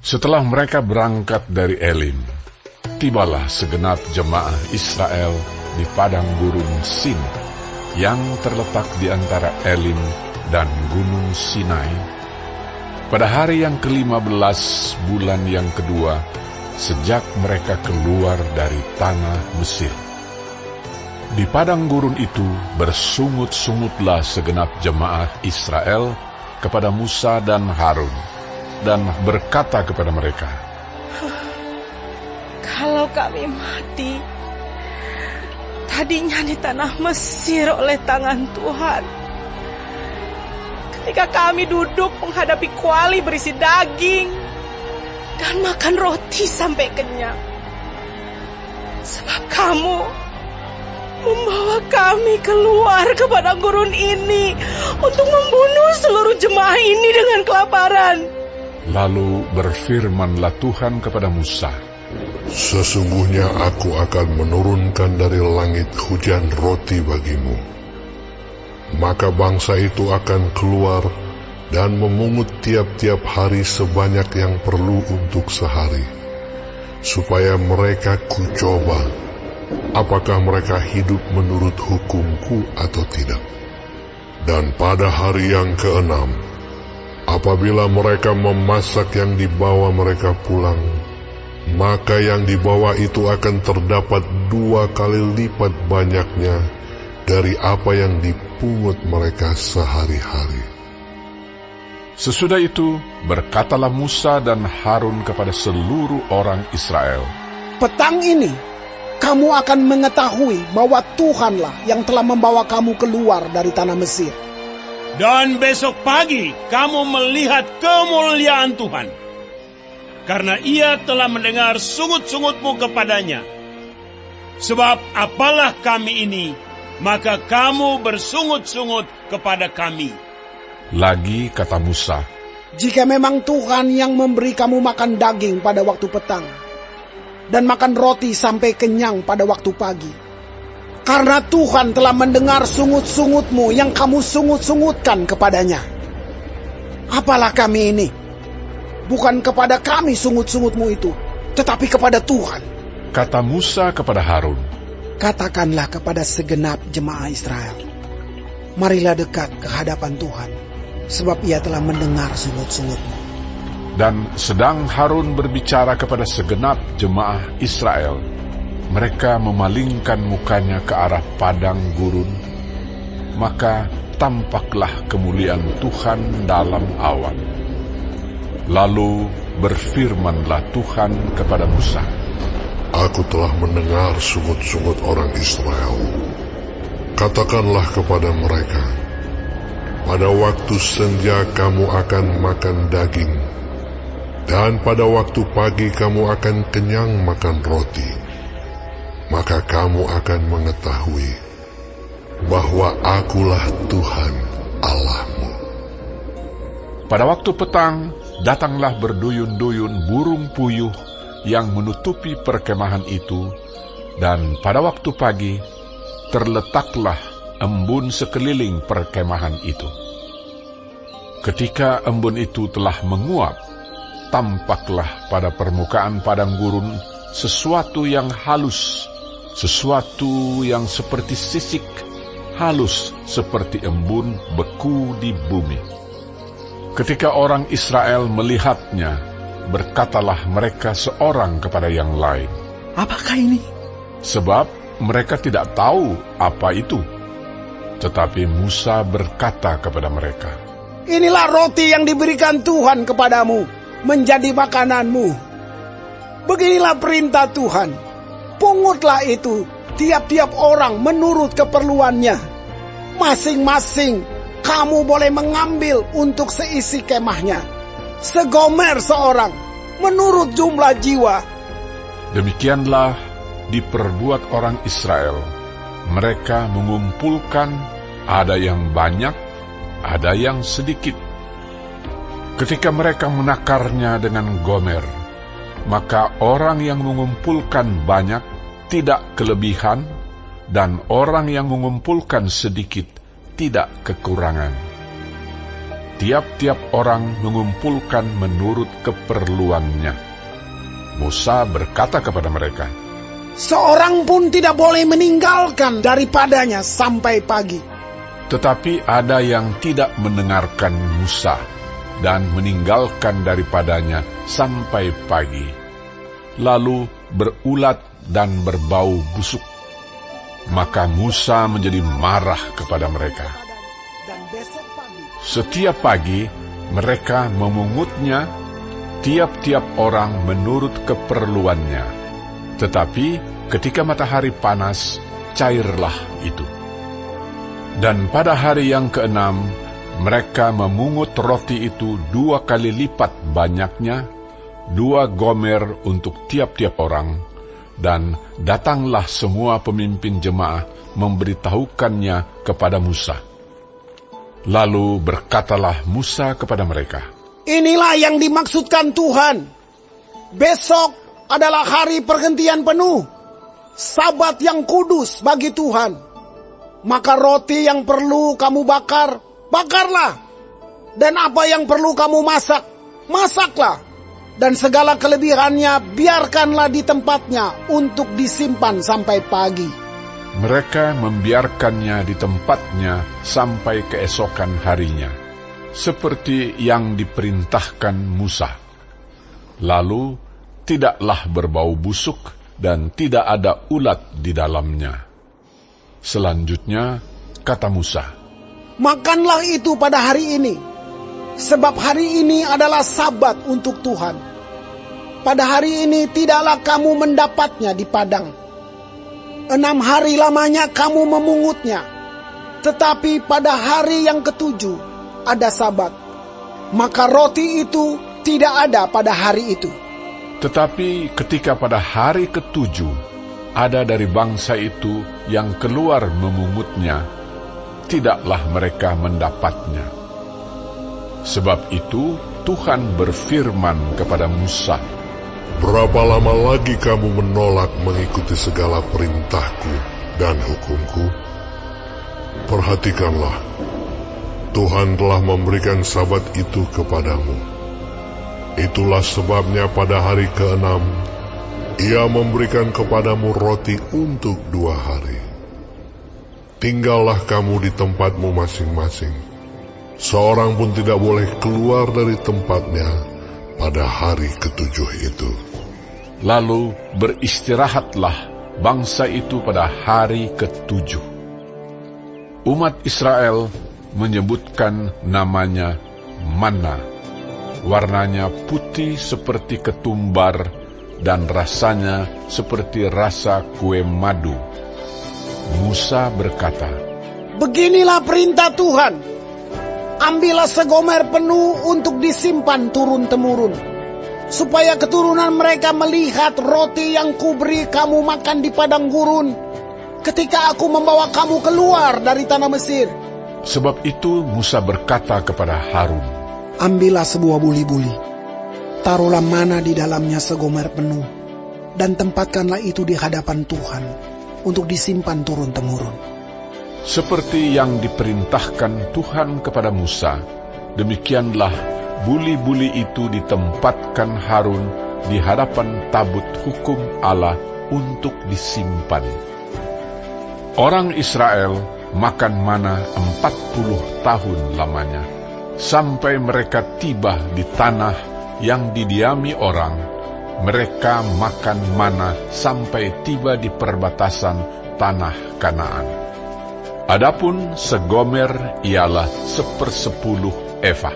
Setelah mereka berangkat dari Elim, tibalah segenap jemaah Israel di padang gurun Sin, yang terletak di antara Elim dan Gunung Sinai, pada hari yang ke-15 bulan yang kedua, sejak mereka keluar dari tanah Mesir. Di padang gurun itu bersungut-sungutlah segenap jemaah Israel kepada Musa dan Harun, dan berkata kepada mereka, "Kalau kami mati tadinya di tanah Mesir oleh tangan Tuhan, ketika kami duduk menghadapi kuali berisi daging dan makan roti sampai kenyang, sebab kamu membawa kami keluar ke padang gurun ini untuk membunuh seluruh jemaah ini dengan kelaparan." Lalu berfirmanlah Tuhan kepada Musa, "Sesungguhnya aku akan menurunkan dari langit hujan roti bagimu. Maka bangsa itu akan keluar dan memungut tiap-tiap hari sebanyak yang perlu untuk sehari, supaya mereka kucoba, apakah mereka hidup menurut hukumku atau tidak. Dan pada hari yang ke-6, apabila mereka memasak yang dibawa mereka pulang, maka yang dibawa itu akan terdapat 2 kali lipat banyaknya dari apa yang dipungut mereka sehari-hari." Sesudah itu berkatalah Musa dan Harun kepada seluruh orang Israel, "Petang ini kamu akan mengetahui bahwa Tuhanlah yang telah membawa kamu keluar dari tanah Mesir. Dan besok pagi kamu melihat kemuliaan Tuhan, karena Ia telah mendengar sungut-sungutmu kepadanya. Sebab apalah kami ini, maka kamu bersungut-sungut kepada kami." Lagi kata Musa, Jika memang Tuhan yang memberi kamu makan daging pada waktu petang, dan makan roti sampai kenyang pada waktu pagi, karena Tuhan telah mendengar sungut-sungutmu yang kamu sungut-sungutkan kepadanya, apalah kami ini? Bukan kepada kami sungut-sungutmu itu, tetapi kepada Tuhan. kata Musa kepada Harun, Katakanlah kepada segenap jemaah Israel, marilah dekat ke hadapan Tuhan, sebab Ia telah mendengar sungut-sungutmu. Dan sedang Harun berbicara kepada segenap jemaah Israel, mereka memalingkan mukanya ke arah padang gurun, maka tampaklah kemuliaan Tuhan dalam awan. Lalu berfirmanlah Tuhan kepada Musa, "Aku telah mendengar sungut-sungut orang Israel. Katakanlah kepada mereka, pada waktu senja kamu akan makan daging, dan pada waktu pagi kamu akan kenyang makan roti. Maka kamu akan mengetahui bahwa Akulah Tuhan Allahmu." Pada waktu petang, datanglah berduyun-duyun burung puyuh yang menutupi perkemahan itu, dan pada waktu pagi terletaklah embun sekeliling perkemahan itu. Ketika embun itu telah menguap, tampaklah pada permukaan padang gurun sesuatu yang halus, sesuatu yang seperti sisik, halus seperti embun beku di bumi. Ketika orang Israel melihatnya, berkatalah mereka seorang kepada yang lain, Apakah ini? sebab mereka tidak tahu apa itu. Tetapi Musa berkata kepada mereka, Inilah roti yang diberikan Tuhan kepadamu, menjadi makananmu. Beginilah perintah Tuhan, pungutlah itu tiap-tiap orang menurut keperluannya. Masing-masing kamu boleh mengambil untuk seisi kemahnya, segomer seorang, menurut jumlah jiwa. Demikianlah diperbuat orang Israel. Mereka mengumpulkan, ada yang banyak, ada yang sedikit. Ketika mereka menakarnya dengan gomer, maka orang yang mengumpulkan banyak tidak kelebihan, dan orang yang mengumpulkan sedikit tidak kekurangan. tiap-tiap orang mengumpulkan menurut keperluannya. Musa berkata kepada mereka, seorang pun tidak boleh meninggalkan daripadanya sampai pagi. Tetapi ada yang tidak mendengarkan Musa dan meninggalkan daripadanya sampai pagi, lalu berulat dan berbau busuk. Maka Musa menjadi marah kepada mereka. Setiap pagi mereka memungutnya, tiap-tiap orang menurut keperluannya. Tetapi ketika matahari panas, cairlah itu. Dan pada hari yang keenam, mereka memungut roti itu 2 kali lipat banyaknya, 2 gomer untuk tiap-tiap orang, dan datanglah semua pemimpin jemaah memberitahukannya kepada Musa. Lalu berkatalah Musa kepada mereka, inilah yang dimaksudkan Tuhan. Besok adalah hari pergantian penuh, Sabat yang kudus bagi Tuhan. Maka roti yang perlu kamu bakar, bakarlah. Dan apa yang perlu kamu masak, masaklah. Dan segala kelebihannya biarkanlah di tempatnya untuk disimpan sampai pagi. Mereka membiarkannya di tempatnya sampai keesokan harinya, seperti yang diperintahkan Musa. Lalu tidaklah berbau busuk dan tidak ada ulat di dalamnya. Selanjutnya kata Musa, makanlah itu pada hari ini, sebab hari ini adalah Sabat untuk Tuhan. Pada hari ini tidaklah kamu mendapatnya di padang. 6 hari lamanya kamu memungutnya, tetapi pada hari yang ke-7 ada Sabat. Maka roti itu tidak ada pada hari itu. Tetapi ketika pada hari ke-7 ada dari bangsa itu yang keluar memungutnya, tidaklah mereka mendapatnya. Sebab itu Tuhan berfirman kepada Musa, berapa lama lagi kamu menolak mengikuti segala perintahku dan hukumku? Perhatikanlah, Tuhan telah memberikan Sabat itu kepadamu. Itulah sebabnya pada hari ke-6, Ia memberikan kepadamu roti untuk 2 hari. Tinggallah kamu di tempatmu masing-masing. Seorang pun tidak boleh keluar dari tempatnya pada hari ke-7 itu. Lalu beristirahatlah bangsa itu pada hari ke-7. Umat Israel menyebutkan namanya manna. Warnanya putih seperti ketumbar dan rasanya seperti rasa kue madu. Musa berkata, beginilah perintah Tuhan. Ambillah segomer penuh untuk disimpan turun-temurun, supaya keturunan mereka melihat roti yang kuberi kamu makan di padang gurun, ketika aku membawa kamu keluar dari tanah Mesir. Sebab itu Musa berkata kepada Harun, ambillah sebuah buli-buli, taruhlah mana di dalamnya segomer penuh, dan tempatkanlah itu di hadapan Tuhan, untuk disimpan turun-temurun. Seperti yang diperintahkan Tuhan kepada Musa, demikianlah buli-buli itu ditempatkan Harun di hadapan tabut hukum Allah untuk disimpan. Orang Israel makan mana 40 tahun lamanya, sampai mereka tiba di tanah yang didiami orang. Mereka makan mana sampai tiba di perbatasan tanah Kanaan. Adapun segomer ialah 1/10 eva.